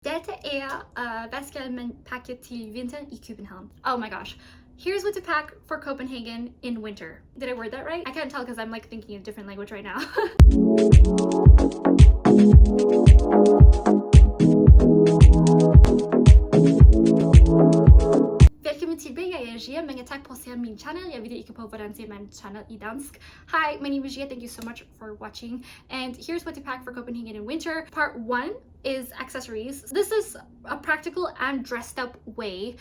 Dette hvad skal man pakke til vinteren i Copenhagen? Oh my gosh. Here's what to pack for Copenhagen in winter. Did I word that right? I can't tell because I'm like thinking a different language right now. Velkommen tilbage, jeg er Gia. Mange tak for at se min channel. Jeg ved ikke på, hvordan ser man channel i dansk. Hi, my name is Gia. Thank you so much for watching. And here's what to pack for Copenhagen in winter. Part 1 is accessories. This is a practical and dressed up way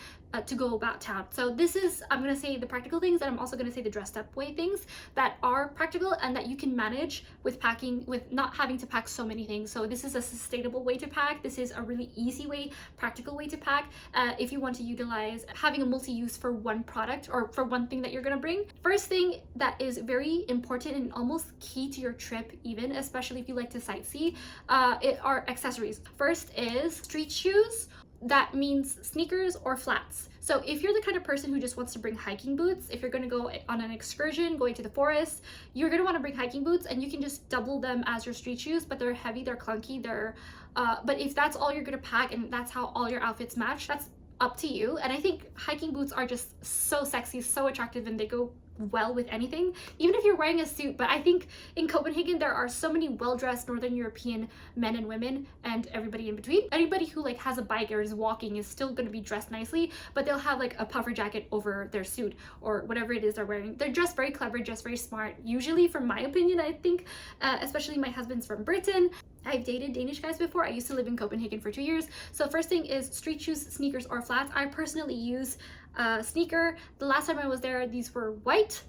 to go about town. So this is, I'm going to say the practical things, and I'm also going to say the dressed up way things that are practical and that you can manage with packing, with not having to pack so many things. So this is a sustainable way to pack. This is a really easy way, practical way to pack if you want to utilize having a multi-use for one product or for one thing that you're going to bring. First thing that is very important and almost key to your trip, even especially if you like to sightsee, are accessories. First is street shoes. That means sneakers or flats. So if you're the kind of person who just wants to bring hiking boots, if you're going to go on an excursion, going to the forest, you're going to want to bring hiking boots, and you can just double them as your street shoes, but they're heavy, they're clunky, but if that's all you're going to pack and that's how all your outfits match, that's up to you. And I think hiking boots are just so sexy, so attractive, and they go well with anything, even if you're wearing a suit. But I think in Copenhagen there are so many well-dressed Northern European men and women and everybody in between. Anybody who like has a bike or is walking is still going to be dressed nicely, but they'll have like a puffer jacket over their suit or whatever it is they're wearing. They're dressed very clever, dressed very smart, usually, from my opinion. I think especially my husband's from Britain. I've dated Danish guys before. I used to live in Copenhagen for 2 years. So first thing is street shoes, sneakers, or flats. I personally use sneaker. The last time I was there, these were white.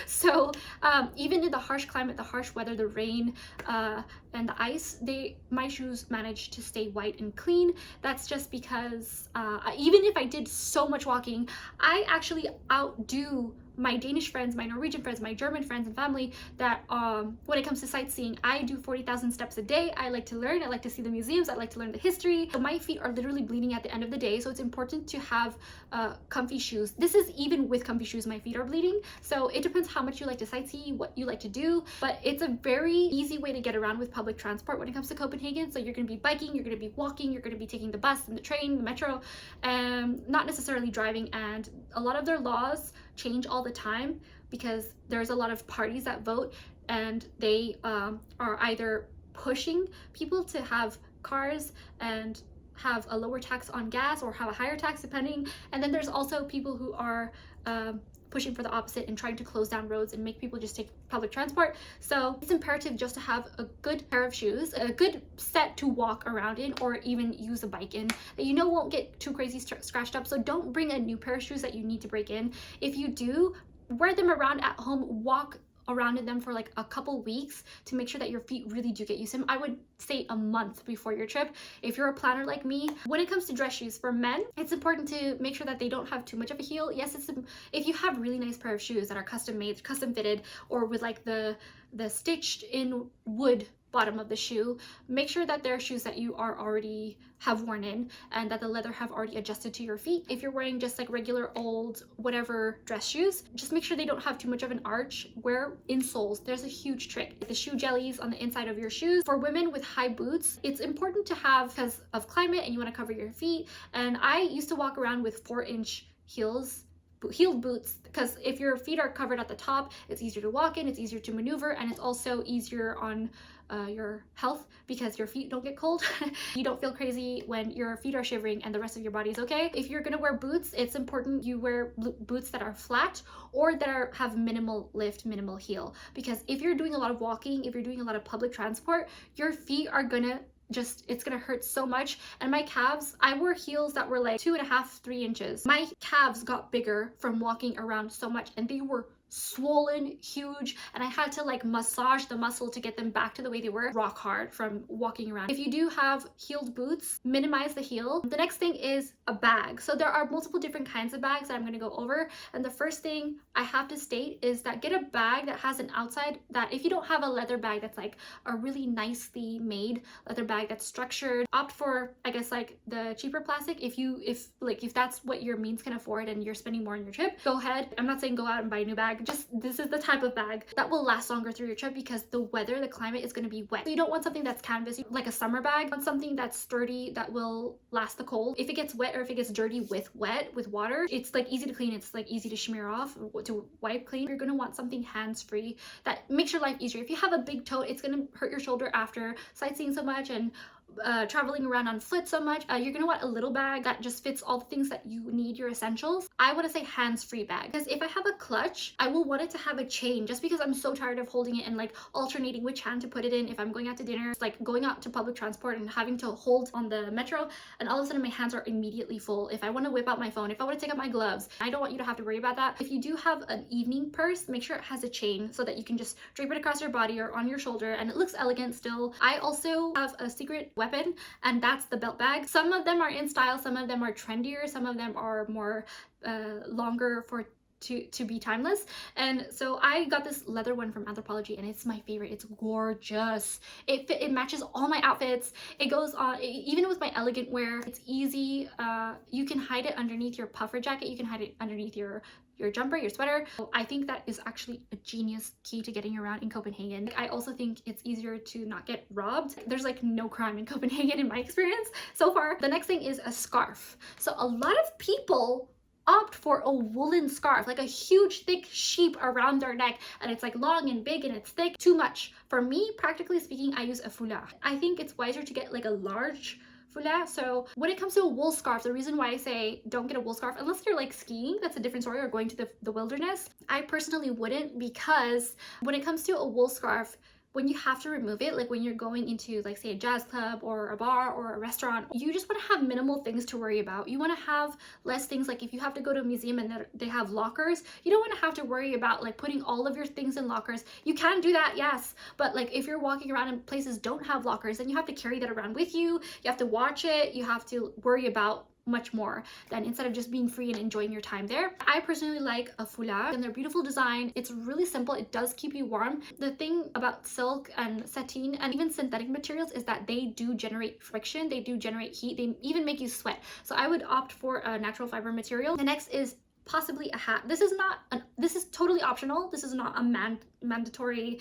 So even in the harsh climate, the harsh weather, the rain and the ice, my shoes managed to stay white and clean. That's just because even if I did so much walking, I actually outdo my Danish friends, my Norwegian friends, my German friends and family that when it comes to sightseeing, I do 40,000 steps a day. I like to learn, I like to see the museums, I like to learn the history. So my feet are literally bleeding at the end of the day, so it's important to have comfy shoes. This is even with comfy shoes, my feet are bleeding. So it depends how much you like to sightsee, what you like to do, but it's a very easy way to get around with public transport when it comes to Copenhagen. So you're going to be biking, you're going to be walking, you're going to be taking the bus and the train, the metro, not necessarily driving. And a lot of their laws change all the time because there's a lot of parties that vote, and they are either pushing people to have cars and have a lower tax on gas or have a higher tax depending, and then there's also people who are pushing for the opposite and trying to close down roads and make people just take public transport. So it's imperative just to have a good pair of shoes, a good set to walk around in or even use a bike in that you know won't get too crazy scratched up. So don't bring a new pair of shoes that you need to break in. If you do, wear them around at home, walk around in them for like a couple weeks to make sure that your feet really do get used to them. I would say a month before your trip if you're a planner like me. When it comes to dress shoes for men, it's important to make sure that they don't have too much of a heel. Yes, if you have really nice pair of shoes that are custom made, custom fitted, or with like the stitched in wood bottom of the shoe, make sure that they're shoes that you are already have worn in and that the leather have already adjusted to your feet. If you're wearing just like regular old whatever dress shoes, just make sure they don't have too much of an arch. Wear insoles. There's a huge trick. The shoe jellies on the inside of your shoes. For women with high boots, it's important to have because of climate and you want to cover your feet. And I used to walk around with 4-inch heeled boots because if your feet are covered at the top, it's easier to walk in, it's easier to maneuver, and it's also easier on your health because your feet don't get cold. You don't feel crazy when your feet are shivering and the rest of your body is okay. If you're gonna wear boots, it's important you wear boots that are flat or that have minimal lift, minimal heel, because if you're doing a lot of walking, if you're doing a lot of public transport, your feet are gonna it's gonna hurt so much. And my calves, I wore heels that were like 2.5, 3 inches. My calves got bigger from walking around so much, and they were swollen, huge, and I had to like massage the muscle to get them back to the way they were. Rock hard from walking around. If you do have heeled boots, minimize the heel. The next thing is a bag. So there are multiple different kinds of bags that I'm going to go over, and the first thing I have to state is that get a bag that has an outside, that if you don't have a leather bag that's like a really nicely made leather bag that's structured, opt for, I guess, like the cheaper plastic. If that's what your means can afford and you're spending more on your trip, go ahead. I'm not saying go out and buy a new bag. just this is the type of bag that will last longer through your trip because the weather, the climate is going to be wet. So you don't want something that's canvas, like a summer bag. You want something that's sturdy that will last the cold. If it gets wet or if it gets dirty with water, it's like easy to clean. It's like easy to smear off, to wipe clean. You're going to want something hands-free that makes your life easier. If you have a big tote, it's going to hurt your shoulder after sightseeing so much and traveling around on foot so much. You're gonna want a little bag that just fits all the things that you need, your essentials. I want to say hands-free bag, because if I have a clutch, I will want it to have a chain, just because I'm so tired of holding it and like alternating which hand to put it in. If I'm going out to dinner, it's like going out to public transport and having to hold on the metro, and all of a sudden my hands are immediately full. If I want to whip out my phone, if I want to take out my gloves, I don't want you to have to worry about that. If you do have an evening purse, make sure it has a chain so that you can just drape it across your body or on your shoulder and it looks elegant still. I also have a secret weapon, and that's the belt bag. Some of them are in style, some of them are trendier, some of them are more longer to be timeless. And so I got this leather one from Anthropologie, and it's my favorite. It's gorgeous. It matches all my outfits. It goes on even with my elegant wear. It's easy. You can hide it underneath your puffer jacket. You can hide it underneath your jumper, your sweater. I think that is actually a genius key to getting around in Copenhagen. I also think it's easier to not get robbed. There's like no crime in Copenhagen in my experience so far. The next thing is a scarf. So a lot of people opt for a woolen scarf, like a huge thick sheep around their neck, and it's like long and big and it's thick. Too much. For me, practically speaking, I use a foulard. I think it's wiser to get like a large foulard. So when it comes to a wool scarf, the reason why I say don't get a wool scarf, unless you're like skiing, that's a different story, or going to the wilderness, I personally wouldn't, because when it comes to a wool scarf, when you have to remove it, like when you're going into like say a jazz club or a bar or a restaurant, you just want to have minimal things to worry about. You want to have less things. Like if you have to go to a museum and they have lockers, you don't want to have to worry about like putting all of your things in lockers. You can do that, yes, but like if you're walking around in places don't have lockers, then you have to carry that around with you. You have to watch it. You have to worry about much more than instead of just being free and enjoying your time there. I personally like a foulard, and they're beautiful design. It's really simple. It does keep you warm. The thing about silk and sateen and even synthetic materials is that they do generate friction. They do generate heat. They even make you sweat. So I would opt for a natural fiber material. The next is possibly a hat. This is totally optional. This is not a mandatory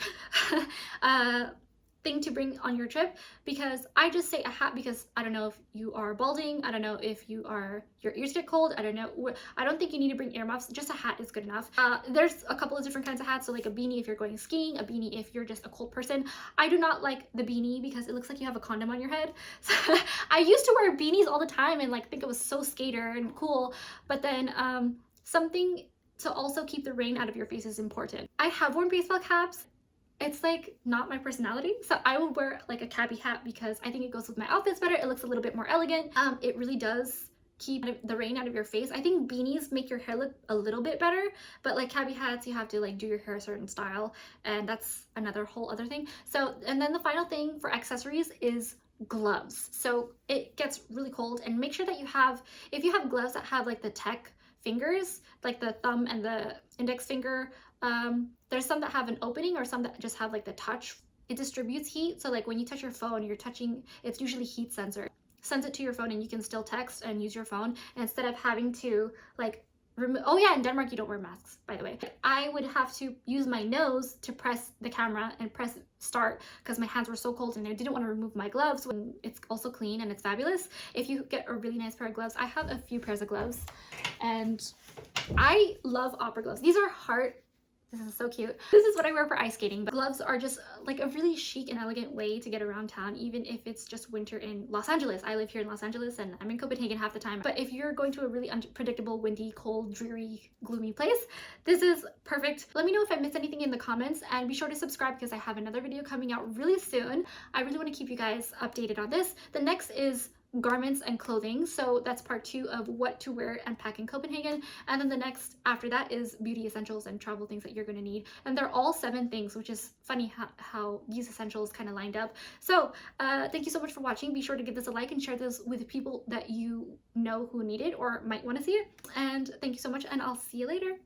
thing to bring on your trip, because I just say a hat because I don't know if you are balding, I don't know if your ears get cold, I don't know. I don't think you need to bring earmuffs. Just a hat is good enough. There's a couple of different kinds of hats, so like a beanie if you're going skiing, a beanie if you're just a cold person. I do not like the beanie because it looks like you have a condom on your head. So I used to wear beanies all the time and like think it was so skater and cool, but then something to also keep the rain out of your face is important. I have worn baseball caps. It's like not my personality, so I would wear like a cabbie hat because I think it goes with my outfits better. It looks a little bit more elegant. It really does keep the rain out of your face. I think beanies make your hair look a little bit better, but like cabbie hats, you have to like do your hair a certain style, and that's another whole other thing. So, and then the final thing for accessories is gloves. So it gets really cold, and make sure that if you have gloves that have like the tech fingers, like the thumb and the index finger, there's some that have an opening or some that just have like the touch. It distributes heat, so like when you touch your phone, it's usually heat sensor. Sends it to your phone and you can still text and use your phone instead of having to like oh yeah, in Denmark you don't wear masks, by the way. I would have to use my nose to press the camera and press start because my hands were so cold, and I didn't want to remove my gloves when it's also clean and it's fabulous. If you get a really nice pair of gloves, I have a few pairs of gloves, and I love opera gloves. These are heart. This is so cute. This is what I wear for ice skating, but gloves are just like a really chic and elegant way to get around town, even if it's just winter in Los Angeles. I live here in Los Angeles and I'm in Copenhagen half the time. But if you're going to a really unpredictable, windy, cold, dreary, gloomy place, this is perfect. Let me know if I missed anything in the comments, and be sure to subscribe because I have another video coming out really soon. I really want to keep you guys updated on this. The next is garments and clothing, so that's part 2 of what to wear and pack in Copenhagen, and then the next after that is beauty essentials and travel things that you're going to need, and they're all 7 things, which is funny how these essentials kind of lined up. So thank you so much for watching. Be sure to give this a like and share this with people that you know who need it or might want to see it, and thank you so much, and I'll see you later.